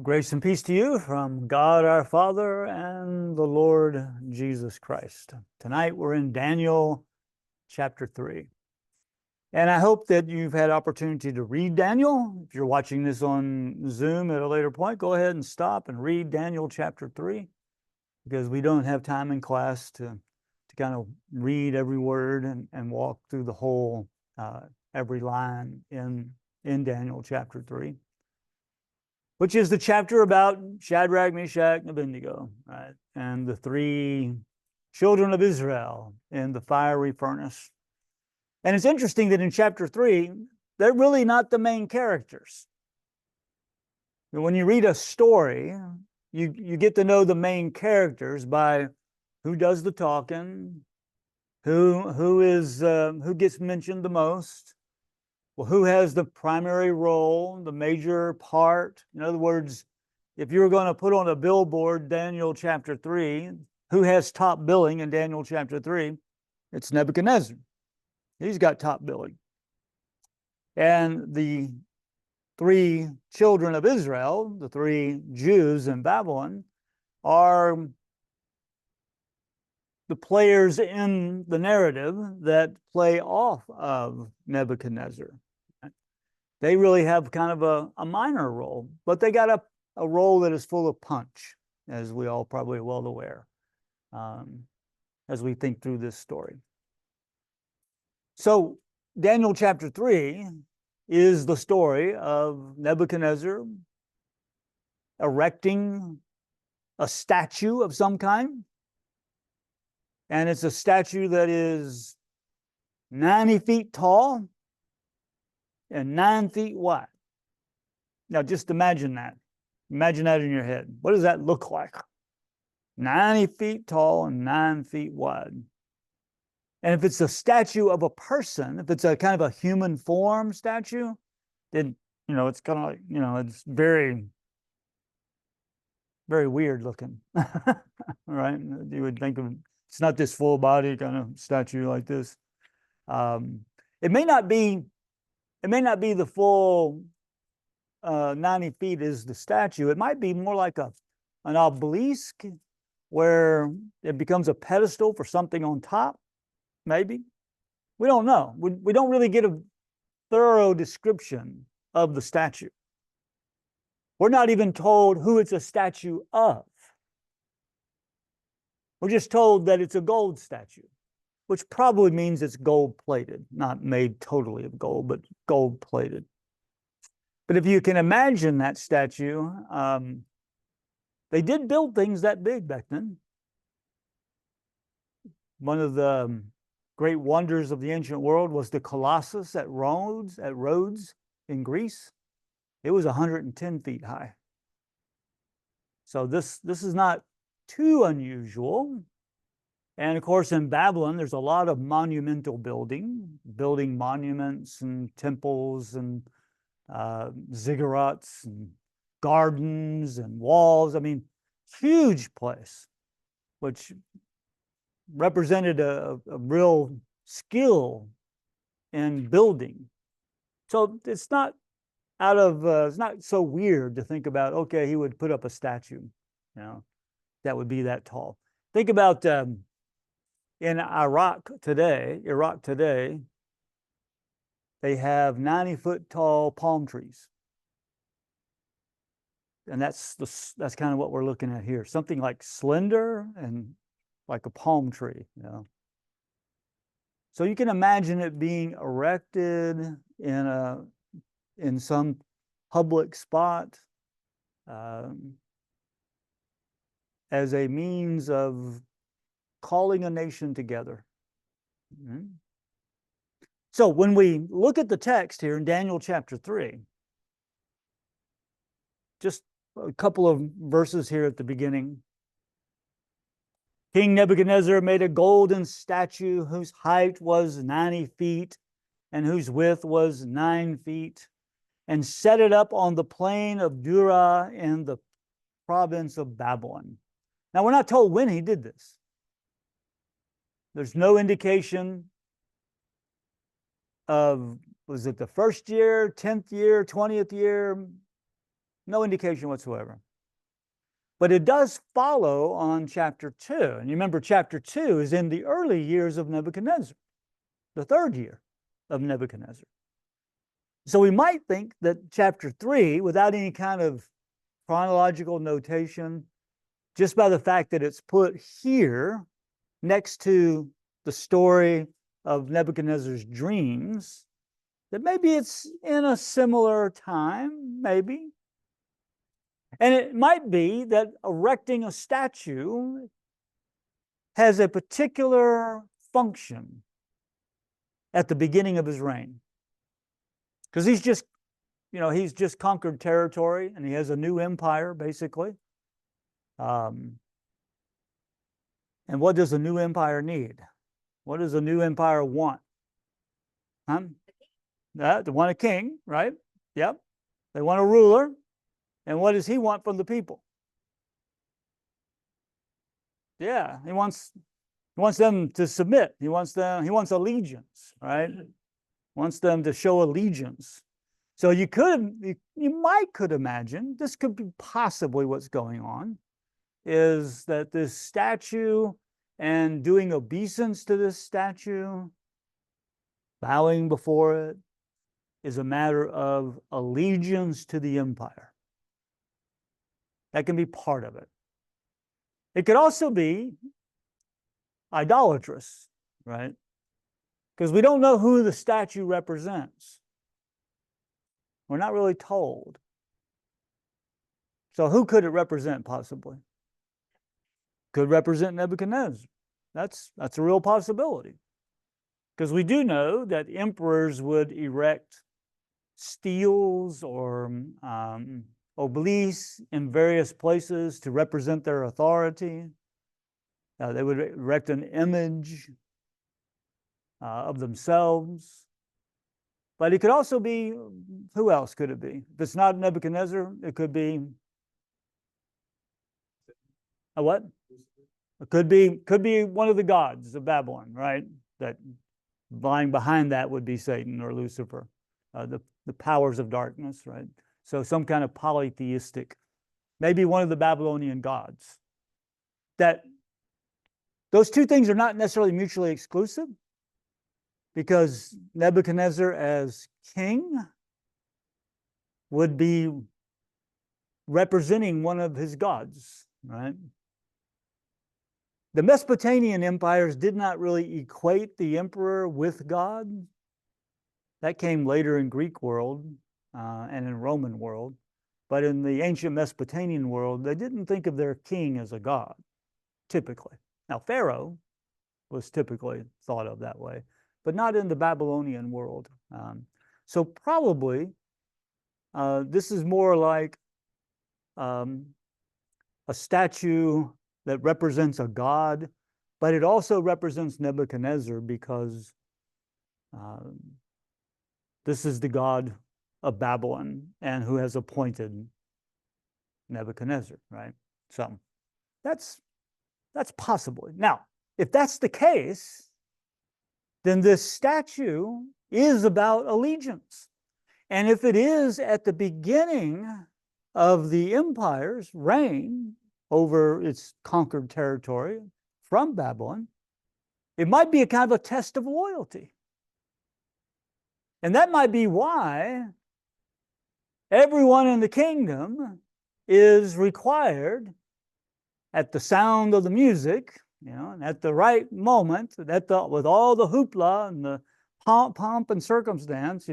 Grace and peace to you from God our Father and the Lord Jesus Christ. Tonight we're in Daniel chapter 3. And I hope that you've had opportunity to read Daniel. If you're watching this on Zoom at a later point, go ahead and stop and read Daniel chapter 3, because we don't have time in class to kind of read every word and walk through the whole, every line in Daniel chapter 3. Which is the chapter about Shadrach, Meshach, and Abednego, right? And the three children of Israel in the fiery furnace. And it's interesting that in chapter 3, they're really not the main characters. When you read a story, you get to know the main characters by who does the talking, who gets mentioned the most. Well, who has the primary role, the major part? In other words, if you were going to put on a billboard Daniel chapter 3, who has top billing in Daniel chapter 3? It's Nebuchadnezzar. He's got top billing. And the three children of Israel, the three Jews in Babylon, are the players in the narrative that play off of Nebuchadnezzar. They really have kind of a minor role, but they got a role that is full of punch, as we all probably are well aware, as we think through this story. So Daniel chapter 3 is the story of Nebuchadnezzar erecting a statue of some kind. And it's a statue that is 90 feet tall and 9 feet wide. Now, just imagine that. Imagine that in your head. What does that look like? 90 feet tall and 9 feet wide. And if it's a statue of a person, if it's a kind of a human form statue, then, it's kind of like, it's very, very weird looking, right? You would think of, it's not this full body kind of statue like this. It may not be the full 90 feet is the statue. It might be more like an obelisk where it becomes a pedestal for something on top, maybe. We don't know. We don't really get a thorough description of the statue. We're not even told who it's a statue of. We're just told that it's a gold statue, which probably means it's gold-plated, not made totally of gold, but gold-plated. But if you can imagine that statue, they did build things that big back then. One of the great wonders of the ancient world was the Colossus at Rhodes in Greece. It was 110 feet high. So this is not too unusual. And of course, in Babylon, there's a lot of monumental building monuments and temples and ziggurats and gardens and walls. I mean, huge place, which represented a real skill in building. So it's not it's not so weird to think about, okay, he would put up a statue, that would be that tall. Think about in Iraq today, they have 90-foot tall palm trees. And that's kind of what we're looking at here. Something like slender and like a palm tree, So you can imagine it being erected in some public spot as a means of calling a nation together. Mm-hmm. So when we look at the text here in Daniel chapter 3, just a couple of verses here at the beginning. King Nebuchadnezzar made a golden statue whose height was 90 feet and whose width was 9 feet, and set it up on the plain of Dura in the province of Babylon. Now, we're not told when he did this. There's no indication of, was it the first year, 10th year, 20th year? No indication whatsoever. But it does follow on chapter 2. And you remember chapter 2 is in the early years of Nebuchadnezzar, the third year of Nebuchadnezzar. So we might think that chapter 3, without any kind of chronological notation, just by the fact that it's put here next to the story of Nebuchadnezzar's dreams, that maybe it's in a similar time, maybe. And it might be that erecting a statue has a particular function at the beginning of his reign. Because he's just conquered territory and he has a new empire, basically. And what does a new empire need? What does a new empire want? They want a king, right? Yep. They want a ruler. And what does he want from the people? Yeah, he wants them to submit. He wants allegiance, right? Wants them to show allegiance. So you might imagine, this could be possibly what's going on, is that this statue and doing obeisance to this statue, bowing before it, is a matter of allegiance to the empire. That can be part of it. It could also be idolatrous, right? Because we don't know who the statue represents. We're not really told. So who could it represent, possibly? Could represent Nebuchadnezzar. That's a real possibility. Because we do know that emperors would erect steels or obelisks in various places to represent their authority. They would erect an image of themselves. But it could also be, who else could it be? If it's not Nebuchadnezzar, it could be a what? It could be one of the gods of Babylon, right? That lying behind that would be Satan or Lucifer, the powers of darkness, right? So some kind of polytheistic, maybe one of the Babylonian gods. That those two things are not necessarily mutually exclusive, because Nebuchadnezzar as king would be representing one of his gods, right? The Mesopotamian empires did not really equate the emperor with God. That came later in Greek world and in Roman world. But in the ancient Mesopotamian world, they didn't think of their king as a god, typically. Now, Pharaoh was typically thought of that way, but not in the Babylonian world. So probably this is more like a statue that represents a god, but it also represents Nebuchadnezzar, because this is the god of Babylon and who has appointed Nebuchadnezzar, right? So that's possibly. Now, if that's the case, then this statue is about allegiance. And if it is at the beginning of the empire's reign over its conquered territory from Babylon, it might be a kind of a test of loyalty. And that might be why everyone in the kingdom is required, at the sound of the music, and at the right moment, with all the hoopla and the pomp and circumstance,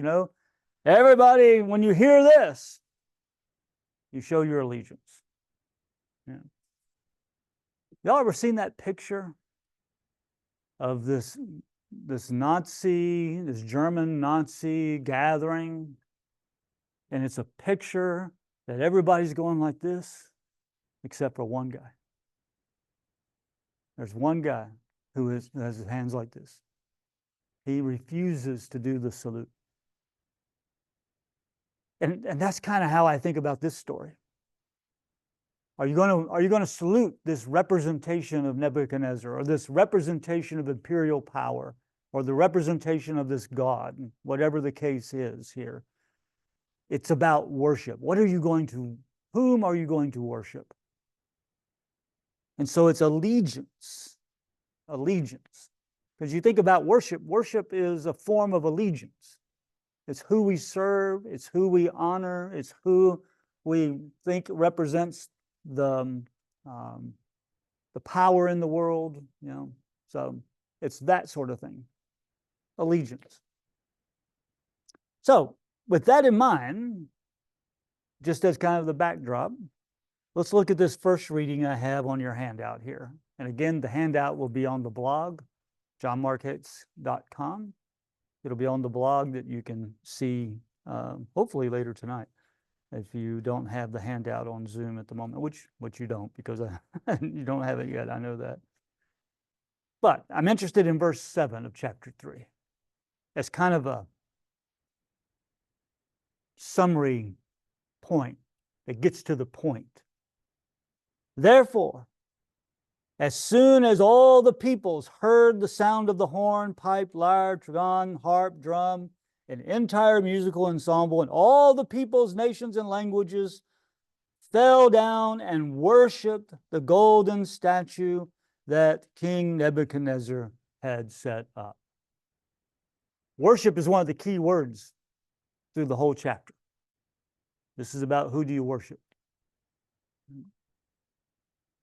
everybody, when you hear this, you show your allegiance. Yeah. Y'all ever seen that picture of this German Nazi gathering? And it's a picture that everybody's going like this, except for one guy. There's one guy who has his hands like this. He refuses to do the salute. And that's kind of how I think about this story. Are you going to salute this representation of Nebuchadnezzar, or this representation of imperial power, or the representation of this god, whatever the case is here? It's about worship. What are you going to Whom are you going to worship? And so it's allegiance. Allegiance. Because you think about worship, worship is a form of allegiance. It's who we serve, it's who we honor, it's who we think represents the power in the world, you know. So it's that sort of thing. Allegiance. So with that in mind, just as kind of the backdrop, let's look at this first reading I have on your handout here. And again, the handout will be on the blog, johnmarkhetz.com. It'll be on the blog that you can see hopefully later tonight if you don't have the handout on Zoom at the moment, which you don't, because you don't have it yet, I know that. But I'm interested in verse 7 of chapter 3 as kind of a summary point that gets to the point. Therefore, as soon as all the peoples heard the sound of the horn, pipe, lyre, trigon, harp, drum, an entire musical ensemble, and all the peoples, nations, and languages fell down and worshiped the golden statue that King Nebuchadnezzar had set up. Worship is one of the key words through the whole chapter. This is about who do you worship?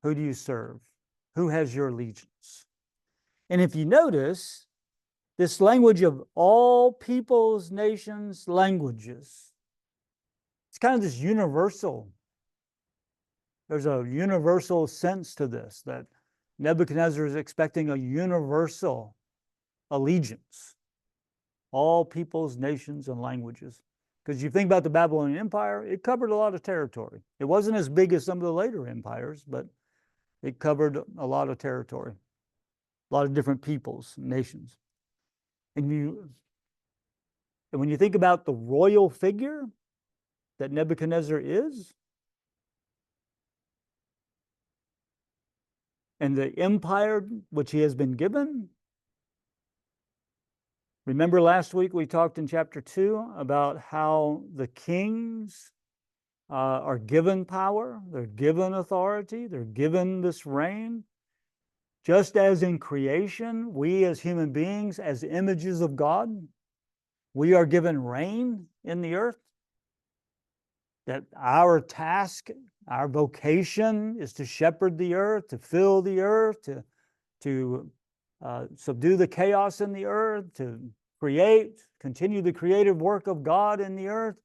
Who do you serve? Who has your allegiance? And if you notice, this language of all peoples, nations, languages, it's kind of this universal. There's a universal sense to this, that Nebuchadnezzar is expecting a universal allegiance. All peoples, nations, and languages. Because you think about the Babylonian Empire, it covered a lot of territory. It wasn't as big as some of the later empires, but it covered a lot of territory, a lot of different peoples, nations. And when you think about the royal figure that Nebuchadnezzar is, and the empire which he has been given, remember last week we talked in chapter 2 about how the kings are given power, they're given authority, they're given this reign. Just as in creation, we as human beings, as images of God, we are given reign in the earth. That our task, our vocation is to shepherd the earth, to fill the earth, to subdue the chaos in the earth, to continue the creative work of God in the earth.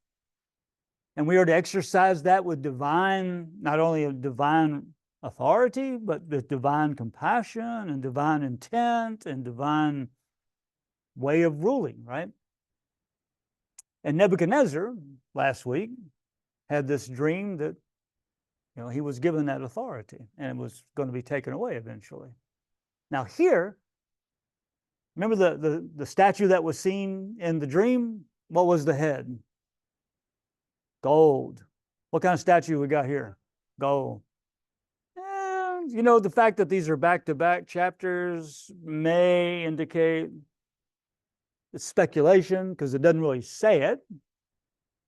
And we are to exercise that with divine, not only a divine authority, but with divine compassion and divine intent and divine way of ruling, right? And Nebuchadnezzar, last week, had this dream that, you know, he was given that authority and it was going to be taken away eventually. Now here, remember the statue that was seen in the dream? What was the head? Gold. What kind of statue we got here? Gold. You know, the fact that these are back-to-back chapters may indicate it's speculation because it doesn't really say it,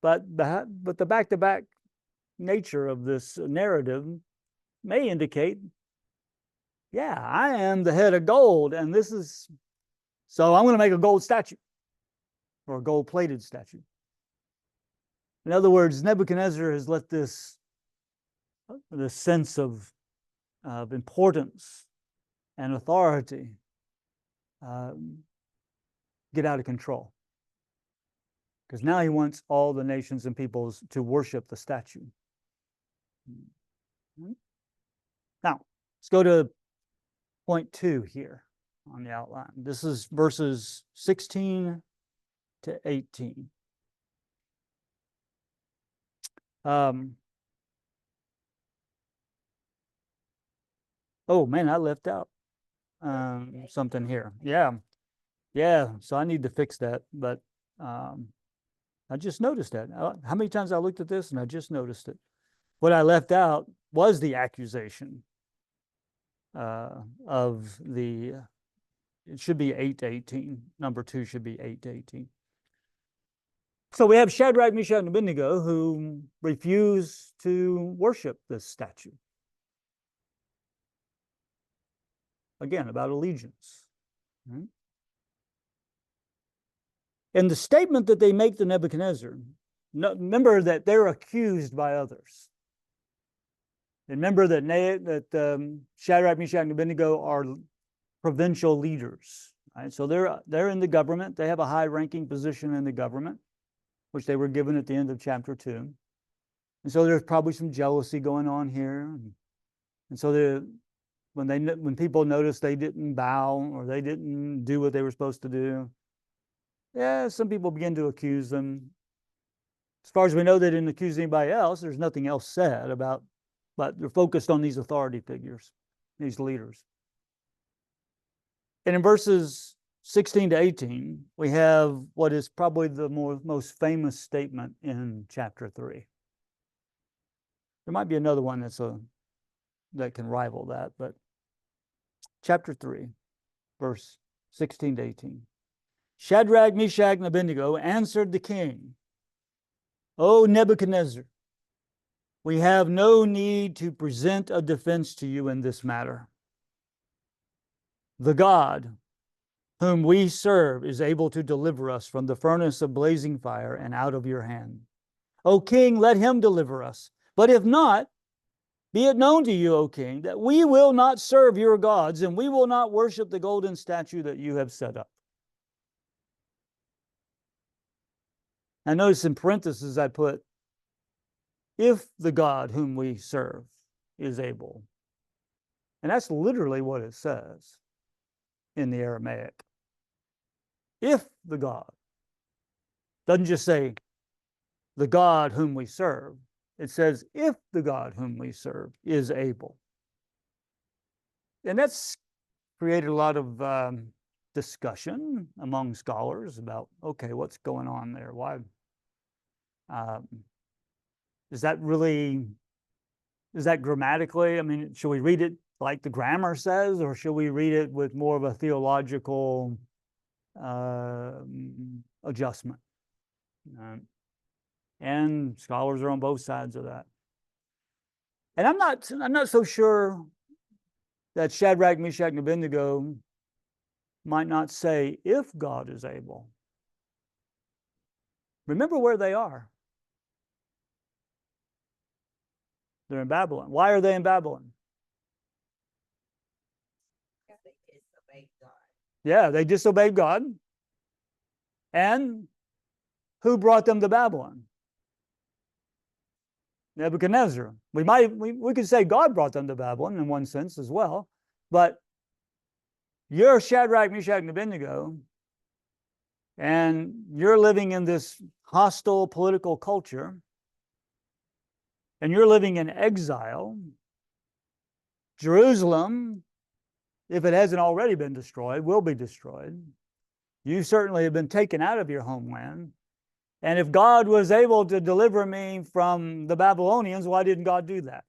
but the back-to-back nature of this narrative may indicate, yeah, I am the head of gold, and this is, so I'm going to make a gold statue or a gold-plated statue. In other words, Nebuchadnezzar has let this sense of importance and authority get out of control. Because now he wants all the nations and peoples to worship the statue. Now, let's go to point 2 here on the outline. This is verses 16 to 18. Oh man, I left out something here. Yeah. So I need to fix that. But I just noticed that. How many times I looked at this and I just noticed it. What I left out was the accusation of the. It should be 8 to 18. Number 2 should be 8 to 18. So we have Shadrach, Meshach, and Abednego who refuse to worship this statue. Again, about allegiance. Right? And the statement that they make to Nebuchadnezzar, remember that they're accused by others. Remember that Shadrach, Meshach, and Abednego are provincial leaders. Right? So they're in the government. They have a high-ranking position in the government, which they were given at the end of chapter 2. And so there's probably some jealousy going on here. And so when people notice they didn't bow or they didn't do what they were supposed to do, yeah, some people begin to accuse them. As far as we know, they didn't accuse anybody else. There's nothing else said about, but they're focused on these authority figures, these leaders. And in verses 16 to 18, we have what is probably the most famous statement in chapter 3. There might be another one that can rival that, but chapter 3, verse 16 to 18. Shadrach, Meshach, and Abednego answered the king, O Nebuchadnezzar, we have no need to present a defense to you in this matter. The God whom we serve is able to deliver us from the furnace of blazing fire and out of your hand. O king, let him deliver us. But if not, be it known to you, O king, that we will not serve your gods, and we will not worship the golden statue that you have set up. Now notice in parentheses I put, if the God whom we serve is able. And that's literally what it says in the Aramaic. If the God. Doesn't just say the God whom we serve. It says if the God whom we serve is able. And that's created a lot of discussion among scholars about, okay, what's going on there? Why? Is that grammatically? I mean, should we read it like the grammar says, or should we read it with more of a theological adjustment? And scholars are on both sides of that. And I'm not so sure that Shadrach, Meshach, and Abednego might not say if God is able. Remember where they are. They're in Babylon. Why are they in Babylon? Because they disobeyed God. Yeah, they disobeyed God. And who brought them to Babylon? Nebuchadnezzar. We could say God brought them to Babylon in one sense as well, but you're Shadrach, Meshach, and Abednego, and you're living in this hostile political culture, and you're living in exile. Jerusalem, if it hasn't already been destroyed, will be destroyed. You certainly have been taken out of your homeland. And if God was able to deliver me from the Babylonians, why didn't God do that?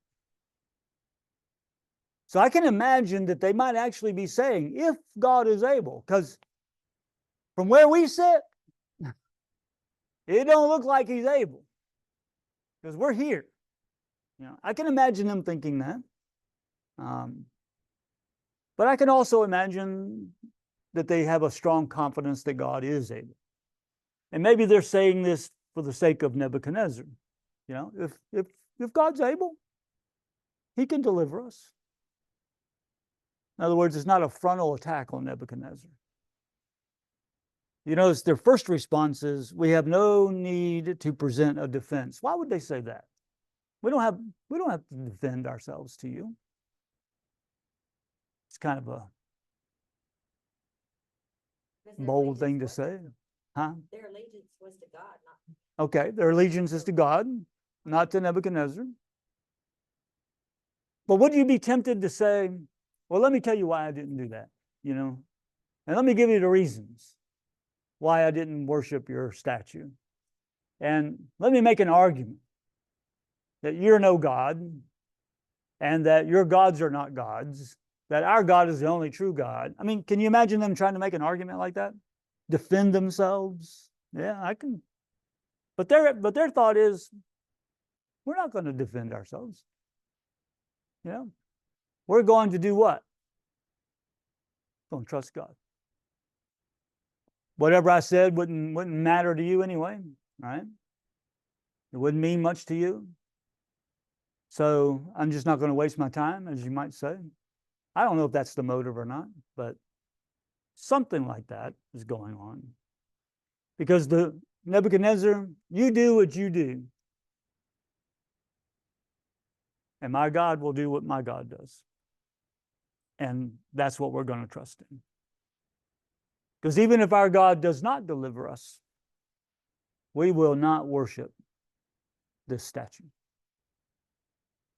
So I can imagine that they might actually be saying, if God is able, because from where we sit, it don't look like he's able, because we're here. I can imagine them thinking that. But I can also imagine that they have a strong confidence that God is able. And maybe they're saying this for the sake of Nebuchadnezzar. If God's able, he can deliver us. In other words, it's not a frontal attack on Nebuchadnezzar. You notice their first response is, we have no need to present a defense. Why would they say that? We don't have to defend ourselves to you. It's kind of a bold thing to say. Huh? Their allegiance was to God, not. Okay, their allegiance is to God, not to Nebuchadnezzar. But would you be tempted to say, well, let me tell you why I didn't do that, and let me give you the reasons why I didn't worship your statue. And let me make an argument that you're no God, and that your gods are not gods, that our God is the only true God. I mean, can you imagine them trying to make an argument like that? Defend themselves? Yeah, I can. But their thought is, we're not going to defend ourselves. You know, we're going to do what? Going to trust God. Whatever I said wouldn't matter to you anyway, right? It wouldn't mean much to you. So I'm just not going to waste my time, as you might say. I don't know if that's the motive or not, but something like that is going on. Because the Nebuchadnezzar, you do what you do, and my God will do what my God does. And that's what we're going to trust in. Because even if our God does not deliver us, we will not worship this statue.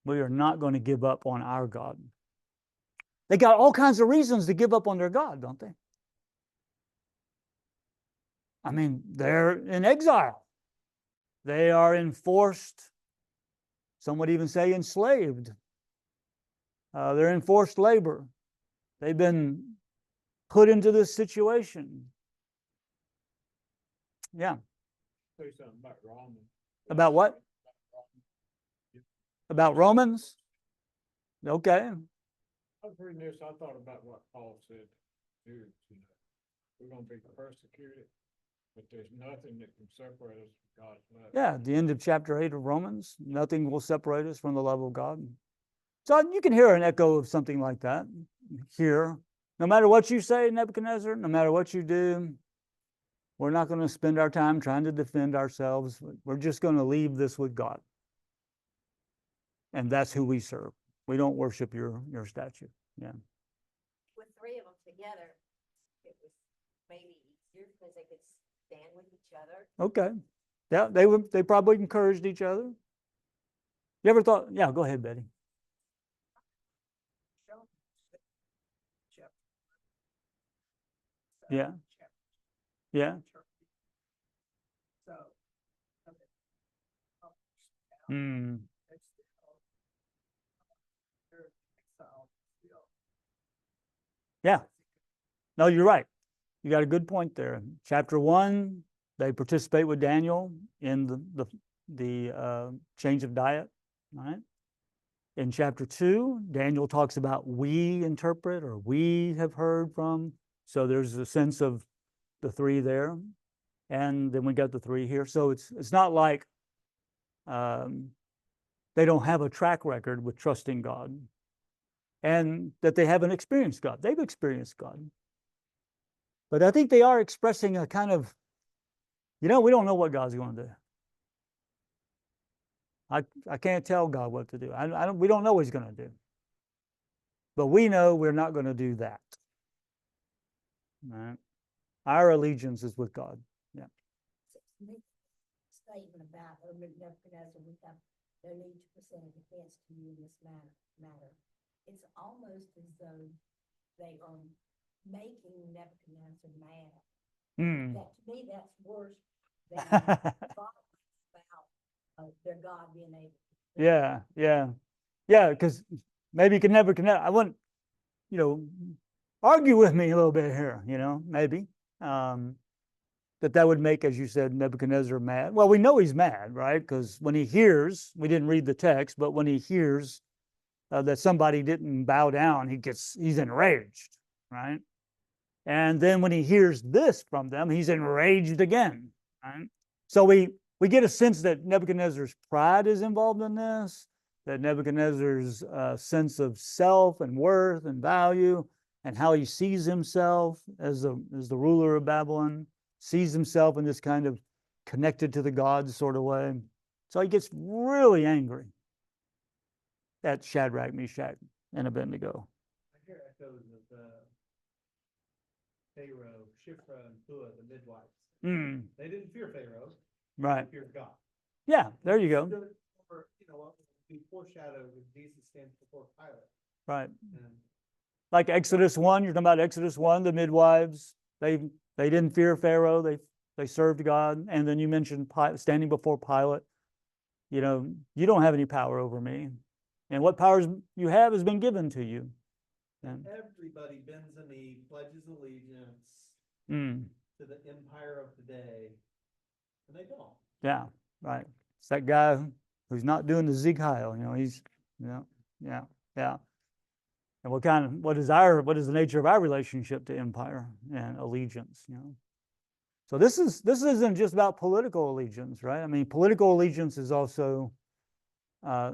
We are not going to give up on our God. They got all kinds of reasons to give up on their God, don't they? I mean, they're in exile. They are enforced, some would even say enslaved. They're in forced labor. They've been put into this situation. Yeah. Say something about Romans. About what? About Romans? Okay. I was reading this, I thought about what Paul said. Dude, we're going to be persecuted, but there's nothing that can separate us from God's love. Yeah, at the end of chapter 8 of Romans, nothing will separate us from the love of God. So you can hear an echo of something like that here. No matter what you say, Nebuchadnezzar, no matter what you do, we're not going to spend our time trying to defend ourselves. We're just going to leave this with God. And that's who we serve. We don't worship your statue. Yeah. With three of them together, it was maybe easier because they could stand with each other. Okay. Yeah, they probably encouraged each other. You ever thought, yeah, go ahead, Betty. Yeah. Yeah. Hmm. Yeah. No, you're right. You got a good point there. Chapter 1, they participate with Daniel in the change of diet. Right. In chapter 2, Daniel talks about we interpret or we have heard from. So there's a sense of the three there, and then we got the three here. So it's not like they don't have a track record with trusting God, and that they haven't experienced God. They've experienced God. But I think they are expressing a kind of, we don't know what God's going to do. I can't tell God what to do. We don't know what he's going to do. But we know we're not going to do that. Right? Our allegiance is with God. Yeah. Statement about Nebuchadnezzar, we have no need to present a defense to you in this matter. It's almost as though they are making Nebuchadnezzar mad. That, to me, that's worse than about their God being able to. Yeah, because maybe you can never connect. I wouldn't, argue with me a little bit here, maybe. That would make, as you said, Nebuchadnezzar mad. Well, we know he's mad, right? Because when he hears, we didn't read the text, but when he hears that somebody didn't bow down, he's enraged, right? And then when he hears this from them, he's enraged again, right? So we get a sense that Nebuchadnezzar's pride is involved in this, that Nebuchadnezzar's sense of self and worth and value and how he sees himself as the ruler of Babylon, sees himself in this kind of connected to the gods sort of way. So he gets really angry at Shadrach, Meshach, and Abednego. I hear echoes of Pharaoh, Shiphrah, and Puah, the midwives. They didn't fear Pharaoh. Right. They feared God. Yeah, there you go. Be foreshadowed when Jesus stands before Pilate. Right. And like Exodus 1, you're talking about Exodus 1, the midwives, they didn't fear Pharaoh, they served God. And then you mentioned standing before Pilate. You don't have any power over me. And what powers you have has been given to you. And everybody bends a knee, pledges allegiance to the empire of the day. And they don't. Yeah, right. It's that guy who's not doing the Sieg Heil, he's, yeah. And what is the nature of our relationship to empire and allegiance, So this isn't just about political allegiance, right? I mean, political allegiance is also a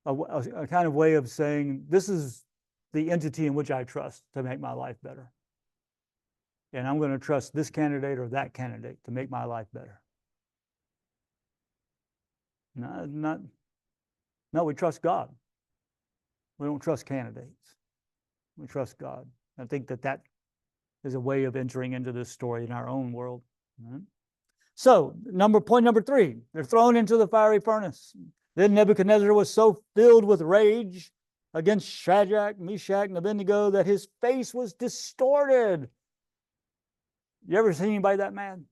kind of way of saying this is the entity in which I trust to make my life better. And I'm going to trust this candidate or that candidate to make my life better. No, we trust God. We don't trust candidates. We trust God. I think that is a way of entering into this story in our own world. Right? So, point number 3, they're thrown into the fiery furnace. Then Nebuchadnezzar was so filled with rage against Shadrach, Meshach, and Abednego that his face was distorted. You ever seen anybody that mad?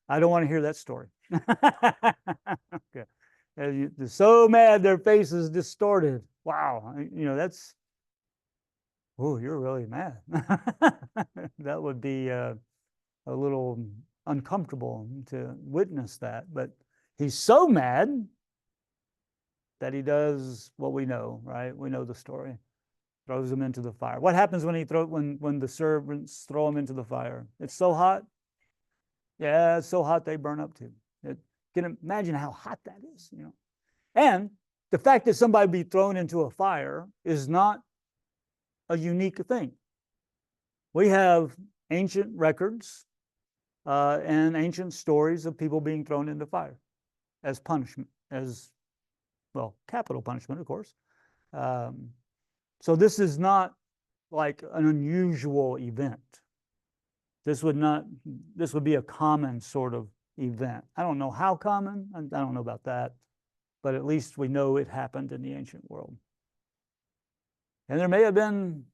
I don't want to hear that story. Okay. They're so mad their face is distorted. Wow. That's, oh, you're really mad. That would be a little uncomfortable to witness that. But he's so mad that he does what we know, right? We know the story. Throws him into the fire. What happens when when the servants throw him into the fire? It's so hot. Yeah, it's so hot they burn up too. Can imagine how hot that is, And the fact that somebody be thrown into a fire is not a unique thing. We have ancient records and ancient stories of people being thrown into fire as punishment, capital punishment, of course. So this is not like an unusual event. This would be a common sort of event. I don't know how common, I don't know about that, but at least we know it happened in the ancient world. And there may have been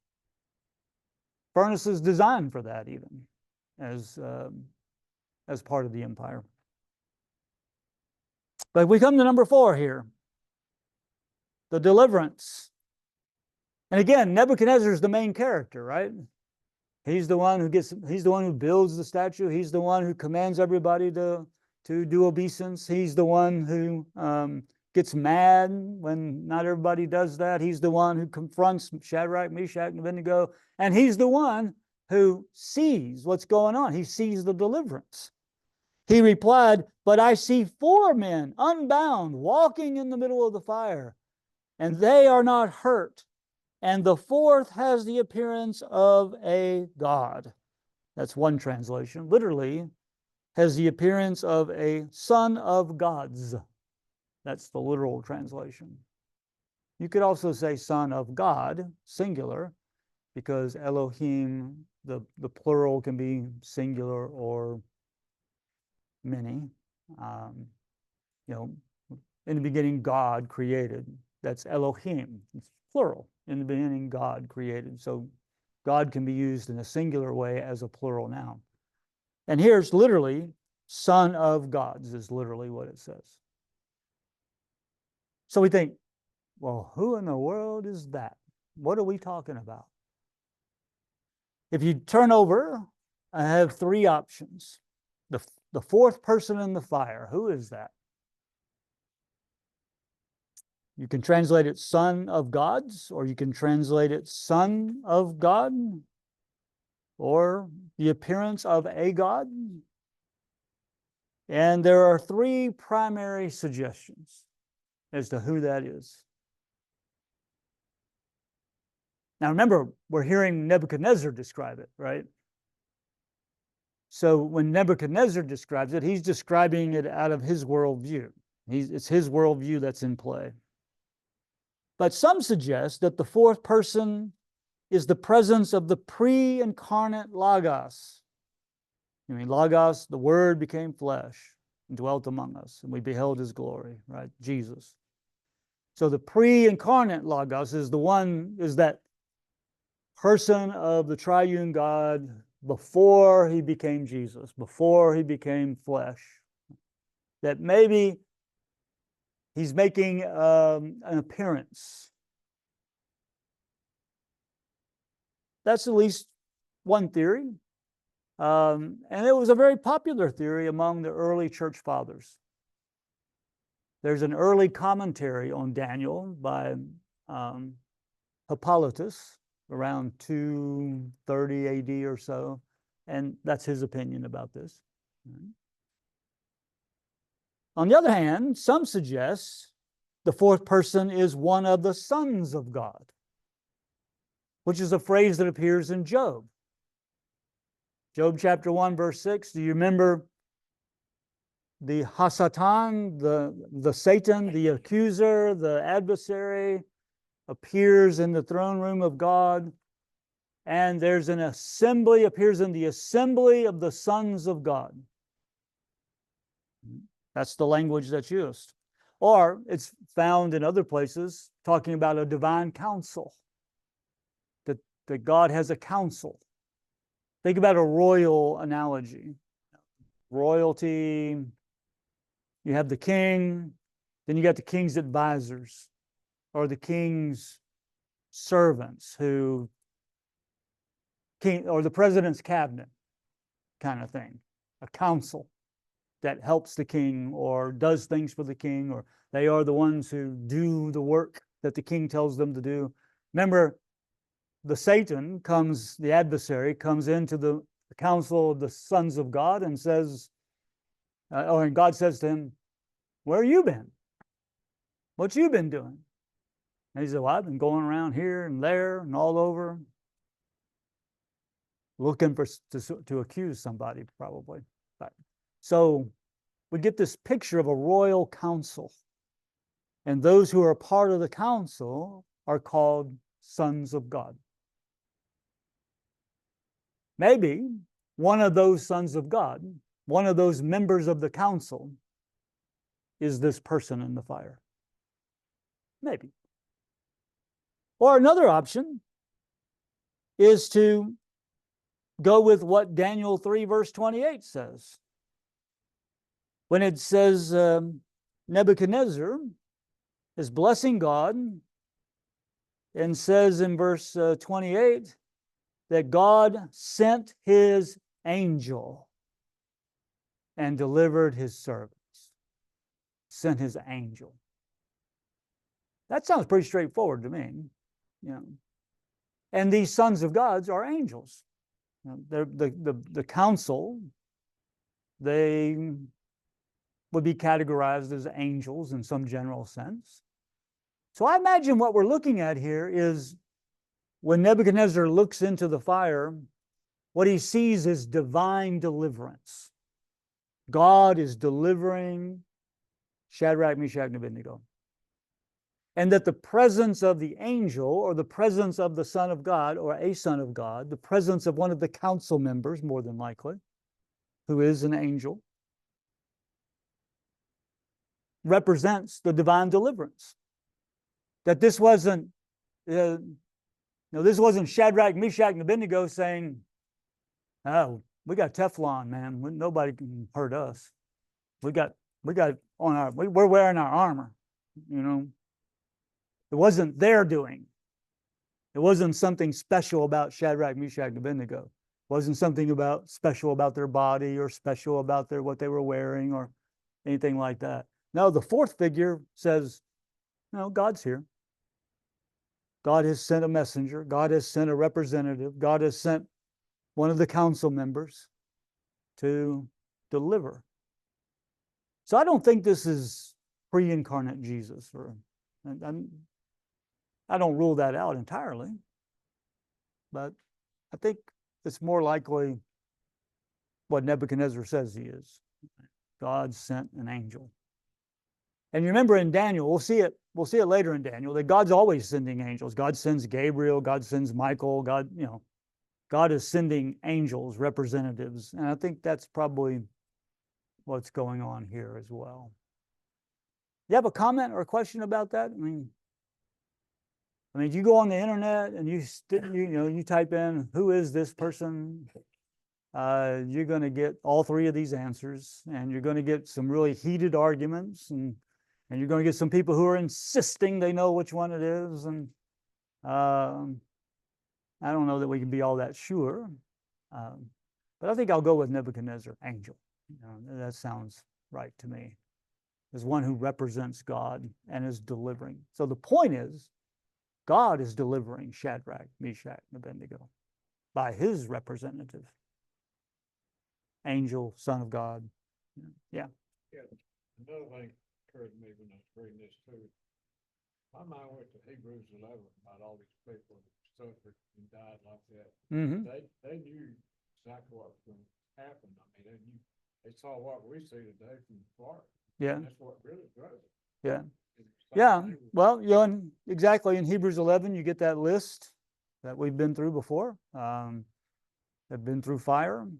furnaces designed for that even as part of the empire. But we come to number 4 here, the deliverance. And again, Nebuchadnezzar is the main character, right? He's the one who builds the statue. He's the one who commands everybody to do obeisance. He's the one who gets mad when not everybody does that. He's the one who confronts Shadrach, Meshach, and Abednego. And he's the one who sees what's going on. He sees the deliverance. He replied, "But I see 4 men unbound walking in the middle of the fire, and they are not hurt. And the 4th has the appearance of a god." That's one translation. Literally, has the appearance of a son of gods. That's the literal translation. You could also say son of God, singular, because Elohim, the plural can be singular or many. In the beginning, God created. That's Elohim. It's plural. In the beginning, God created. So God can be used in a singular way as a plural noun. And here's literally, son of gods is literally what it says. So we think, well, who in the world is that? What are we talking about? If you turn over, I have 3 options. The 4th person in the fire, who is that? You can translate it son of gods, or you can translate it son of God, or the appearance of a god. And there are 3 primary suggestions as to who that is. Now remember, we're hearing Nebuchadnezzar describe it, right? So when Nebuchadnezzar describes it, he's describing it out of his worldview. It's his worldview that's in play. But some suggest that the 4th person is the presence of the pre-incarnate Logos. Logos, the Word became flesh and dwelt among us, and we beheld his glory, right? Jesus. So the pre-incarnate Logos is that person of the triune God before he became Jesus, before he became flesh. That maybe he's making an appearance. That's at least one theory. And it was a very popular theory among the early church fathers. There's an early commentary on Daniel by Hippolytus around 230 AD or so, and that's his opinion about this. On the other hand, some suggest the fourth person is one of the sons of God, which is a phrase that appears in Job. Job chapter 1, verse 6. Do you remember the Hasatan, the Satan, the accuser, the adversary, appears in the throne room of God, and there's an assembly, appears in the assembly of the sons of God. That's the language that's used. Or it's found in other places talking about a divine council, that God has a council. Think about a royal analogy. Royalty, you have the king, then you got the king's advisors, or the king's servants or the president's cabinet kind of thing, a council that helps the king or does things for the king, or they are the ones who do the work that the king tells them to do. Remember, the adversary comes into the council of the sons of God and says, and God says to him, where have you been? What you been doing? And he said, well, I've been going around here and there and all over, looking to accuse somebody, probably. So we get this picture of a royal council, and those who are a part of the council are called sons of God. Maybe one of those sons of God, one of those members of the council, is this person in the fire. Maybe. Or another option is to go with what Daniel 3 verse 28 says. When it says Nebuchadnezzar is blessing God and says in verse 28 that God sent his angel and delivered his servants. Sent his angel. That sounds pretty straightforward to me. And these sons of God are angels. They're the council, they would be categorized as angels in some general sense. So I imagine what we're looking at here is when Nebuchadnezzar looks into the fire, what he sees is divine deliverance. God is delivering Shadrach, Meshach, and Abednego. And that the presence of the angel, or the presence of the Son of God, or a Son of God, the presence of one of the council members, more than likely, who is an angel, represents the divine deliverance. That this wasn't, this wasn't Shadrach, Meshach, and Abednego saying, "Oh, we got Teflon, man. Nobody can hurt us. We got on our. We're wearing our armor." It wasn't their doing. It wasn't something special about Shadrach, Meshach, and Abednego. It wasn't something special about their body or special about what they were wearing or anything like that. No, the fourth figure says, no, God's here. God has sent a messenger. God has sent a representative. God has sent one of the council members to deliver. So I don't think this is pre-incarnate Jesus. I don't rule that out entirely, but I think it's more likely what Nebuchadnezzar says he is. God sent an angel. And you remember in Daniel, we'll see it later in Daniel, that God's always sending angels. God sends Gabriel, God sends Michael, God is sending angels, representatives. And I think that's probably what's going on here as well. You have a comment or a question about that? I mean, you go on the internet and you type in, who is this person? You're going to get all three of these answers, and you're going to get some really heated arguments, and you're going to get some people who are insisting they know which one it is. And I don't know that we can be all that sure. But I think I'll go with Nebuchadnezzar, angel. That sounds right to me. As one who represents God and is delivering. So the point is, God is delivering Shadrach, Meshach, and Abednego by his representative. Angel, son of God. Yeah. Yeah, another thing occurred to me when I was reading this too. My mind went to Hebrews 11 about all these people that suffered and died like that. Mm-hmm. They knew exactly what was going to happen. I mean, they saw what we see today from Florida. Yeah. And that's what really drove it. Yeah. And the same Yeah. thing with- Well, exactly in Hebrews 11, you get that list that we've been through before. They've been through fire.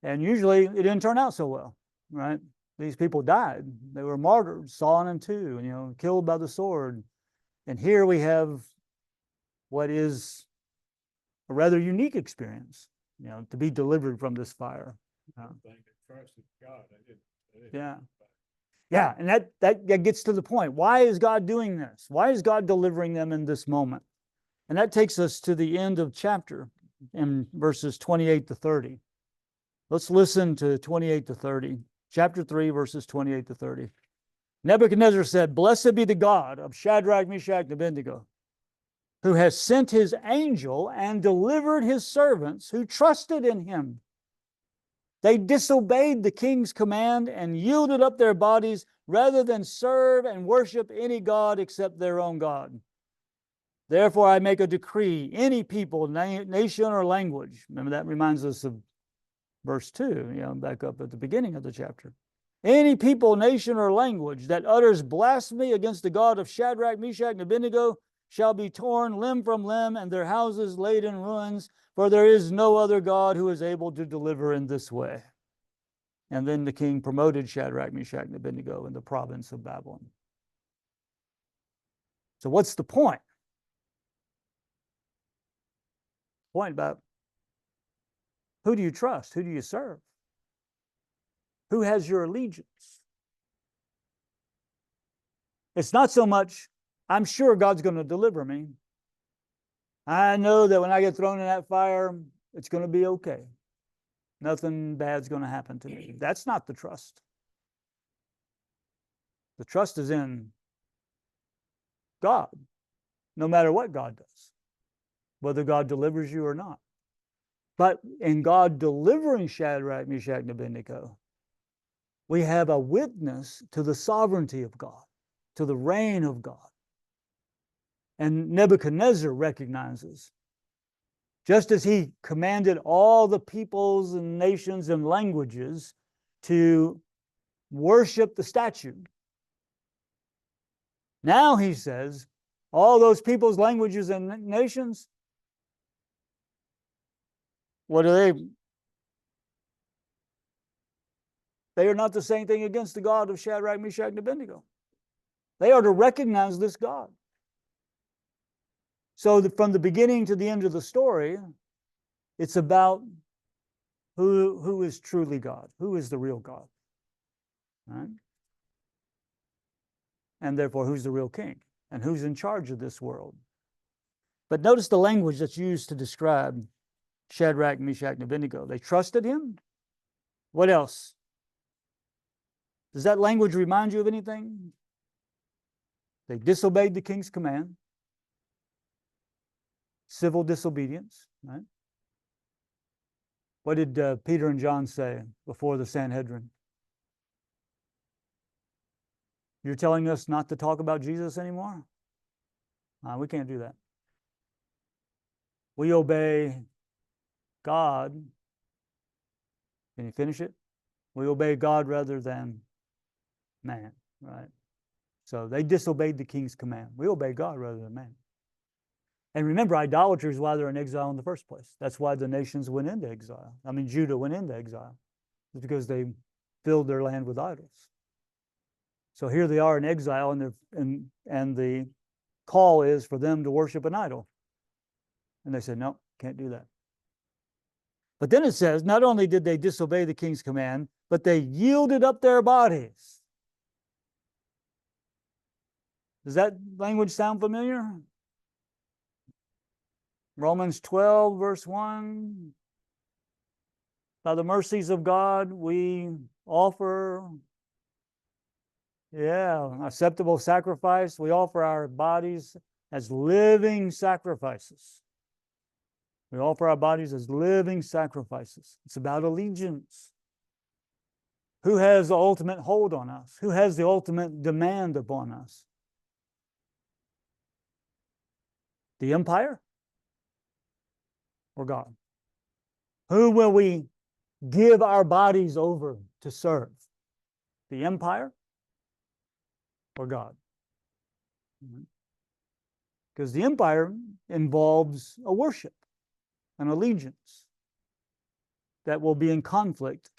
And usually it didn't turn out so well, right? These people died. They were martyred, sawn in two, killed by the sword. And here we have what is a rather unique experience, to be delivered from this fire. Thing that trusted God. They didn't Yeah. Yeah, and that gets to the point. Why is God doing this? Why is God delivering them in this moment? And that takes us to the end of chapter in verses 28 to 30. Let's listen to 28 to 30. Chapter 3, verses 28 to 30. Nebuchadnezzar said, "Blessed be the God of Shadrach, Meshach, and Abednego, who has sent his angel and delivered his servants who trusted in him. They disobeyed the king's command and yielded up their bodies rather than serve and worship any god except their own God. Therefore, I make a decree, any people, nation, or language." Remember, that reminds us of verse 2, back up at the beginning of the chapter. "Any people, nation, or language that utters blasphemy against the God of Shadrach, Meshach, and Abednego shall be torn limb from limb and their houses laid in ruins, for there is no other God who is able to deliver in this way." And then the king promoted Shadrach, Meshach, and Abednego in the province of Babylon. So what's the point? Point about who do you trust? Who do you serve? Who has your allegiance? It's not so much, I'm sure God's going to deliver me. I know that when I get thrown in that fire, it's going to be okay. Nothing bad's going to happen to me. That's not the trust. The trust is in God, no matter what God does, whether God delivers you or not. But in God delivering Shadrach, Meshach, and Abednego, we have a witness to the sovereignty of God, to the reign of God. And Nebuchadnezzar recognizes, just as he commanded all the peoples and nations and languages to worship the statue, now he says, all those peoples, languages, and nations, what are they? They are not to say anything against the God of Shadrach, Meshach, and Abednego. They are to recognize this God. So that from the beginning to the end of the story, it's about who is truly God, who is the real God. Right? And therefore, who's the real king, and who's in charge of this world. But notice the language that's used to describe Shadrach, Meshach, and Abednego. They trusted him. What else? Does that language remind you of anything? They disobeyed the king's command. Civil disobedience, right? What did Peter and John say before the Sanhedrin? You're telling us not to talk about Jesus anymore? We can't do that. We obey God. Can you finish it? We obey God rather than man, right? So they disobeyed the king's command. We obey God rather than man. And remember, idolatry is why they're in exile in the first place. That's why the nations went into exile. Judah went into exile. It's because they filled their land with idols. So here they are in exile, and the call is for them to worship an idol. And they said, no, can't do that. But then it says, not only did they disobey the king's command, but they yielded up their bodies. Does that language sound familiar? Romans 12, verse 1. by the mercies of God, we offer, acceptable sacrifice. We offer our bodies as living sacrifices. We offer our bodies as living sacrifices. It's about allegiance. Who has the ultimate hold on us? Who has the ultimate demand upon us? The empire or God? Who will we give our bodies over to serve? The empire or God? Because the empire involves a worship, an allegiance that will be in conflict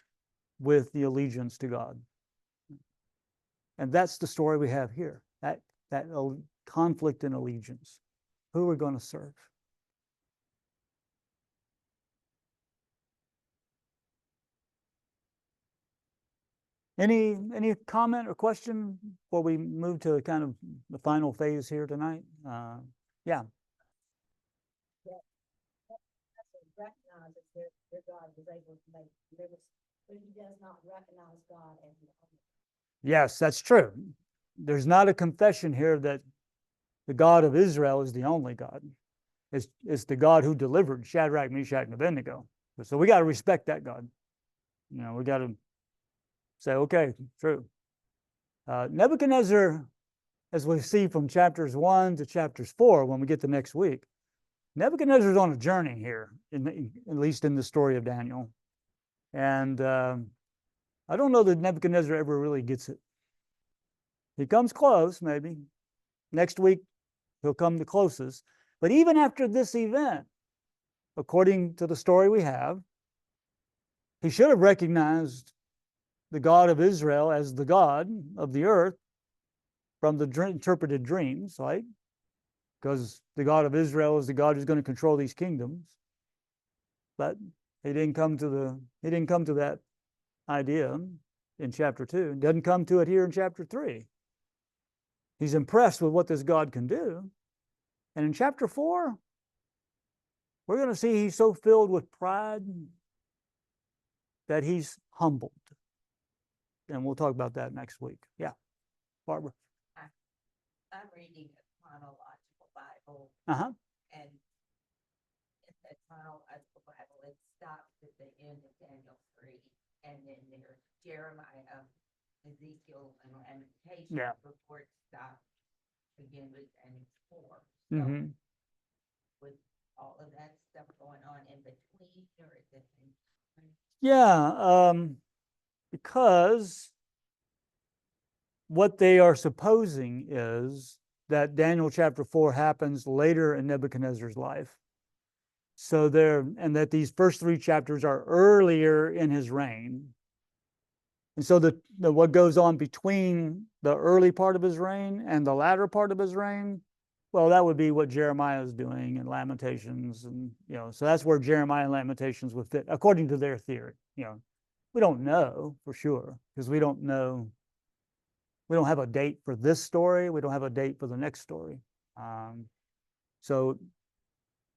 with the allegiance to God. And that's the story we have here, that conflict in allegiance. Who are we going to serve? Any comment or question before we move to kind of the final phase here tonight? Yeah. Recognizes their God was able to make deliverance, but he does not recognize God as the only. Yes, that's true. There's not a confession here that the God of Israel is the only God. It's the God who delivered Shadrach, Meshach, and Abednego. So we got to respect that God. You know, we got to say, okay, true. Nebuchadnezzar, as we see from chapters 1 to chapters 4, when we get to next week, Nebuchadnezzar's on a journey here, at least in the story of Daniel. And I don't know that Nebuchadnezzar ever really gets it. He comes close, maybe. Next week, he'll come the closest. But even after this event, according to the story we have, he should have recognized the God of Israel as the God of the earth from the interpreted dreams, right? Because the God of Israel is the God who's going to control these kingdoms. But he didn't come to that idea in chapter 2. He doesn't come to it here in chapter 3. He's impressed with what this God can do. And in chapter 4, we're going to see he's so filled with pride that he's humbled. And we'll talk about that next week. Yeah. Barbara. I'm reading a chronological Bible, Uh-huh. and in the chronological Bible, it stops at the end of Daniel 3, and then there's Jeremiah, Ezekiel, and Lamentations. Yeah. Before it stops again with Daniel 4. So Mm-hmm. with all of that stuff going on in between, or is it? Yeah, because what they are supposing is that Daniel chapter 4 happens later in Nebuchadnezzar's life. So and that these first 3 chapters are earlier in his reign. And so what goes on between the early part of his reign and the latter part of his reign, well, that would be what Jeremiah is doing in Lamentations. And, so that's where Jeremiah and Lamentations would fit, according to their theory. We don't know for sure, because we don't know. We don't have a date for this story. We don't have a date for the next story. So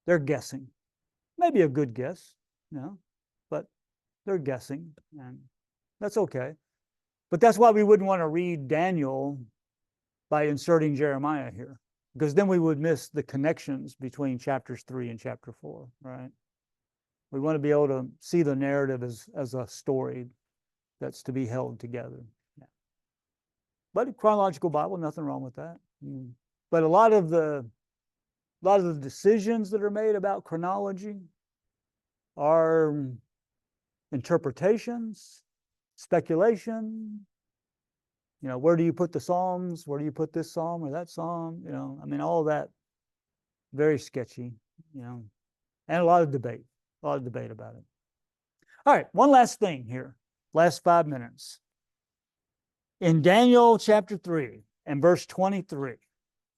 they're guessing. Maybe a good guess, but they're guessing, and that's okay. But that's why we wouldn't want to read Daniel by inserting Jeremiah here, because then we would miss the connections between chapters 3 and chapter 4, right? We want to be able to see the narrative as a story that's to be held together. Yeah. But chronological Bible, nothing wrong with that. But a lot of the decisions that are made about chronology are interpretations, speculation. Where do you put the Psalms? Where do you put this psalm or that psalm? All of that, very sketchy, and a lot of debate about it. All right, one last thing here, last 5 minutes. In Daniel chapter 3 and verse 23,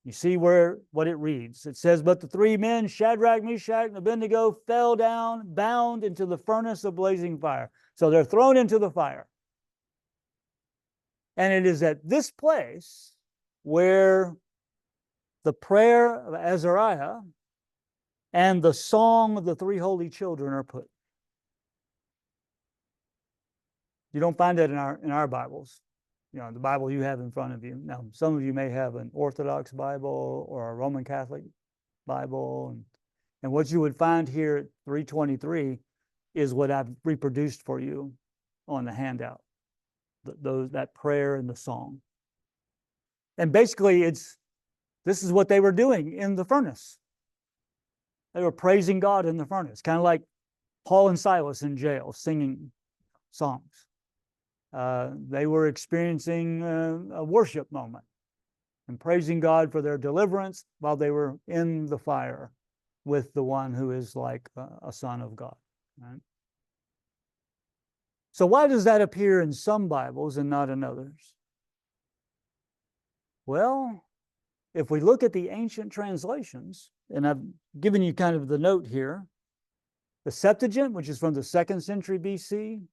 you see what it reads. It says, "But the 3 men, Shadrach, Meshach, and Abednego, fell down, bound into the furnace of blazing fire." So they're thrown into the fire. And it is at this place where the prayer of Azariah and the song of the 3 holy children are put. You don't find that in our Bibles. The Bible you have in front of you. Now, some of you may have an Orthodox Bible or a Roman Catholic Bible, and what you would find here at 323 is what I've reproduced for you on the handout. That prayer and the song. And basically, this is what they were doing in the furnace. They were praising God in the furnace, kind of like Paul and Silas in jail singing songs. They were experiencing a worship moment and praising God for their deliverance while they were in the fire with the one who is like a son of God. Right? So why does that appear in some Bibles and not in others? Well, if we look at the ancient translations, and I've given you kind of the note here, the Septuagint, which is from the 2nd century BC,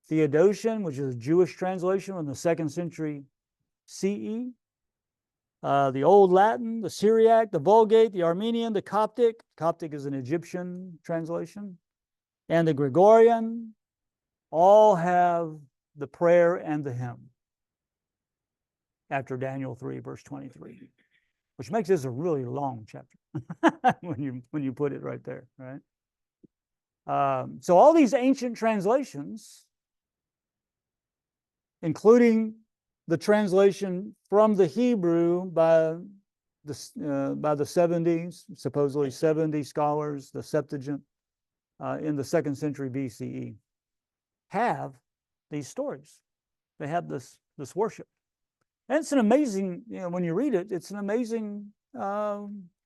Theodotion, which is a Jewish translation from the 2nd century CE, the Old Latin, the Syriac, the Vulgate, the Armenian, the Coptic. Coptic is an Egyptian translation, and the Gregorian, all have the prayer and the hymn after Daniel 3, verse 23, which makes this a really long chapter when you put it right there, right? So all these ancient translations, including the translation from the Hebrew by the 70s, supposedly 70 scholars, the Septuagint in the 2nd century BCE, have these stories. They have this worship. And it's an amazing, when you read it, it's an amazing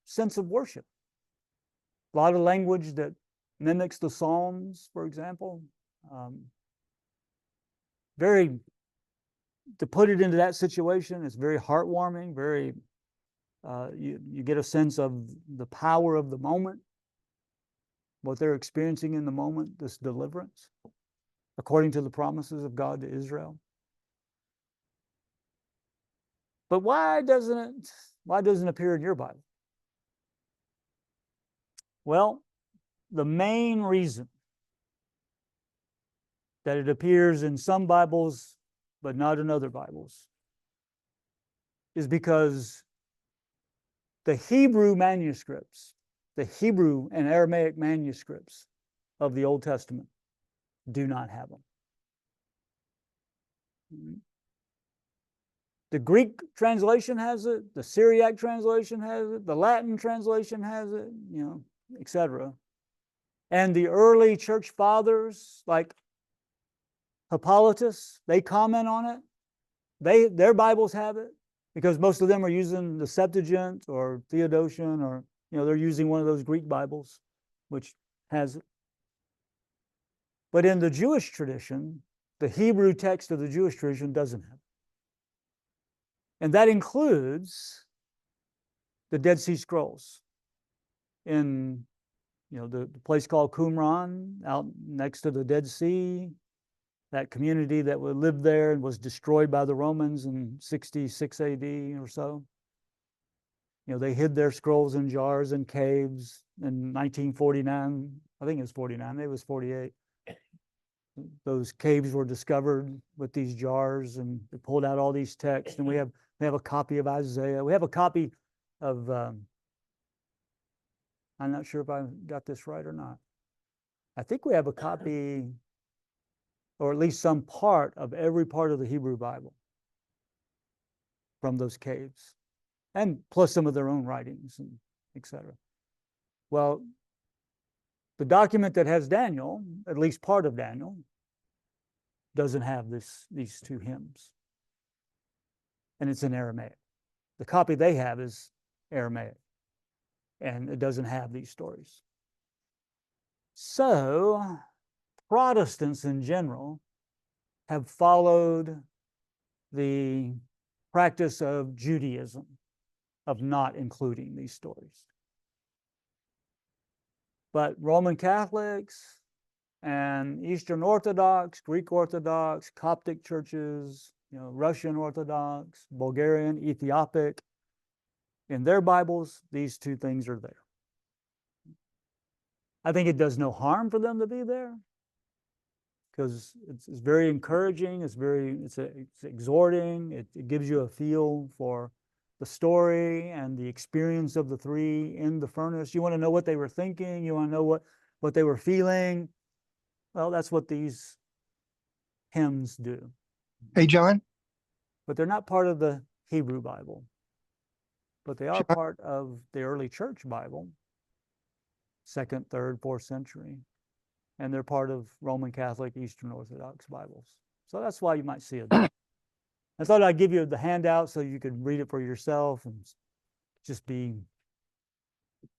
sense of worship. A lot of language that mimics the Psalms, for example. To put it into that situation, it's very heartwarming, very, you get a sense of the power of the moment, what they're experiencing in the moment, this deliverance, according to the promises of God to Israel. But why doesn't it appear in your Bible? Well, the main reason that it appears in some Bibles but not in other Bibles is because the Hebrew manuscripts, the Hebrew and Aramaic manuscripts of the Old Testament do not have them. The Greek translation has it, the Syriac translation has it, the Latin translation has it, etc. And the early church fathers, like Hippolytus, they comment on it. Their Bibles have it because most of them are using the Septuagint or Theodotion, or they're using one of those Greek Bibles, which has it. But in the Jewish tradition, the Hebrew text of the Jewish tradition doesn't have it. And that includes the Dead Sea Scrolls in the place called Qumran, out next to the Dead Sea, that community that lived there and was destroyed by the Romans in 66 AD or so. They hid their scrolls in jars and caves in 1949. I think it was 49, maybe it was 48. Those caves were discovered with these jars, and they pulled out all these texts, and we have a copy of Isaiah. We have a copy of, I'm not sure if I got this right or not. I think we have a copy, or at least some part of every part of the Hebrew Bible from those caves, and plus some of their own writings, and etc. Well, the document that has Daniel, at least part of Daniel, doesn't have these two hymns. And it's in Aramaic. The copy they have is Aramaic, and it doesn't have these stories. So Protestants in general have followed the practice of Judaism of not including these stories. But Roman Catholics and Eastern Orthodox, Greek Orthodox, Coptic churches, Russian Orthodox, Bulgarian, Ethiopic, in their Bibles, these two things are there. I think it does no harm for them to be there. because it's very encouraging. It's exhorting. It gives you a feel for the story and the experience of the three in the furnace. You want to know what they were thinking. You want to know what they were feeling. Well, that's what these hymns do. Hey, John. But they're not part of the Hebrew Bible. But they are John? part of the early church Bible, 2nd, 3rd, 4th century. And they're part of Roman Catholic, Eastern Orthodox Bibles. So that's why you might see it. I thought I'd give you the handout so you could read it for yourself and just be,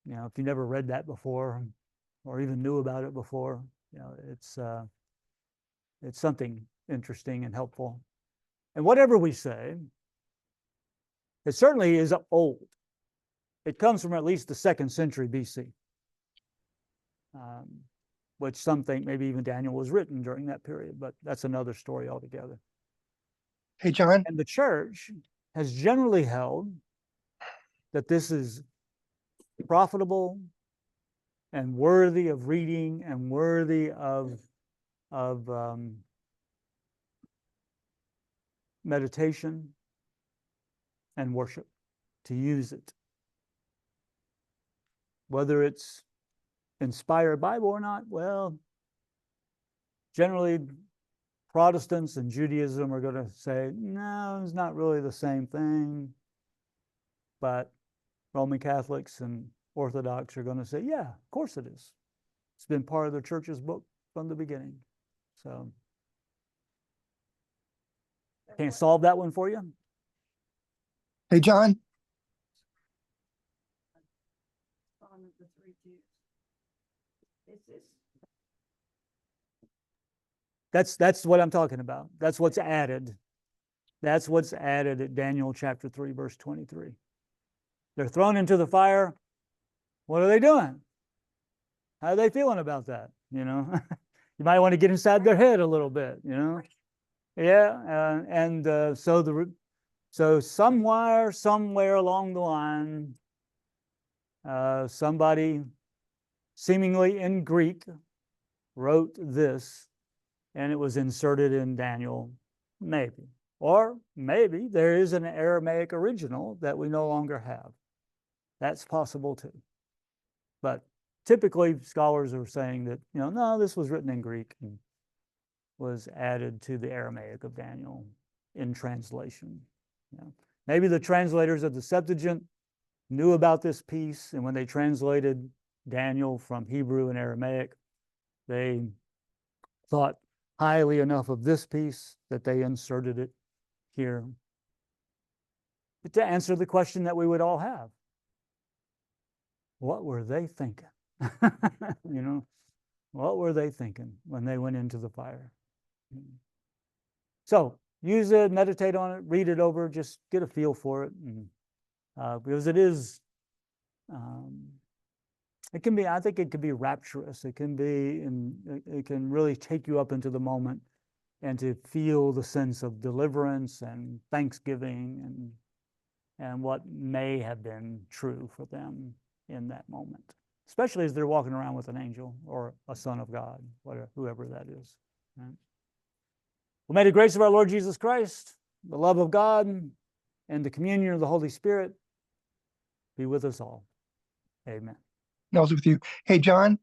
if you never read that before or even knew about it before, it's something interesting and helpful. And whatever we say, it certainly is old. It comes from at least the 2nd century BC, which some think maybe even Daniel was written during that period, but that's another story altogether. Hey, John. And the church has generally held that this is profitable and worthy of reading and worthy of meditation and worship, to use it. Whether it's inspired Bible or not, well, generally Protestants and Judaism are going to say, no, it's not really the same thing. But Roman Catholics and Orthodox are going to say, yeah, of course it is. It's been part of the church's book from the beginning. So, can't solve that one for you. Hey, John. Song of the Three Jews. Is this? That's what I'm talking about. That's what's added. That's what's added at Daniel chapter 3, verse 23. They're thrown into the fire. What are they doing? How are they feeling about that? You might want to get inside their head a little bit, Yeah, so somewhere along the line, somebody seemingly in Greek wrote this, and it was inserted in Daniel, maybe. Or maybe there is an Aramaic original that we no longer have. That's possible too. But typically scholars are saying that, no, this was written in Greek and was added to the Aramaic of Daniel in translation. Maybe the translators of the Septuagint knew about this piece, and when they translated Daniel from Hebrew and Aramaic, they thought highly enough of this piece that they inserted it here. But to answer the question that we would all have, what were they thinking? What were they thinking when they went into the fire? So use it, meditate on it, read it over, just get a feel for it. Because it is, it can be, I think it can be rapturous. It can be, it can really take you up into the moment and to feel the sense of deliverance and thanksgiving and what may have been true for them in that moment, especially as they're walking around with an angel or a son of God, whoever that is. Right? Well, may the grace of our Lord Jesus Christ, the love of God, and the communion of the Holy Spirit be with us all. Amen. I was with you. Hey, John.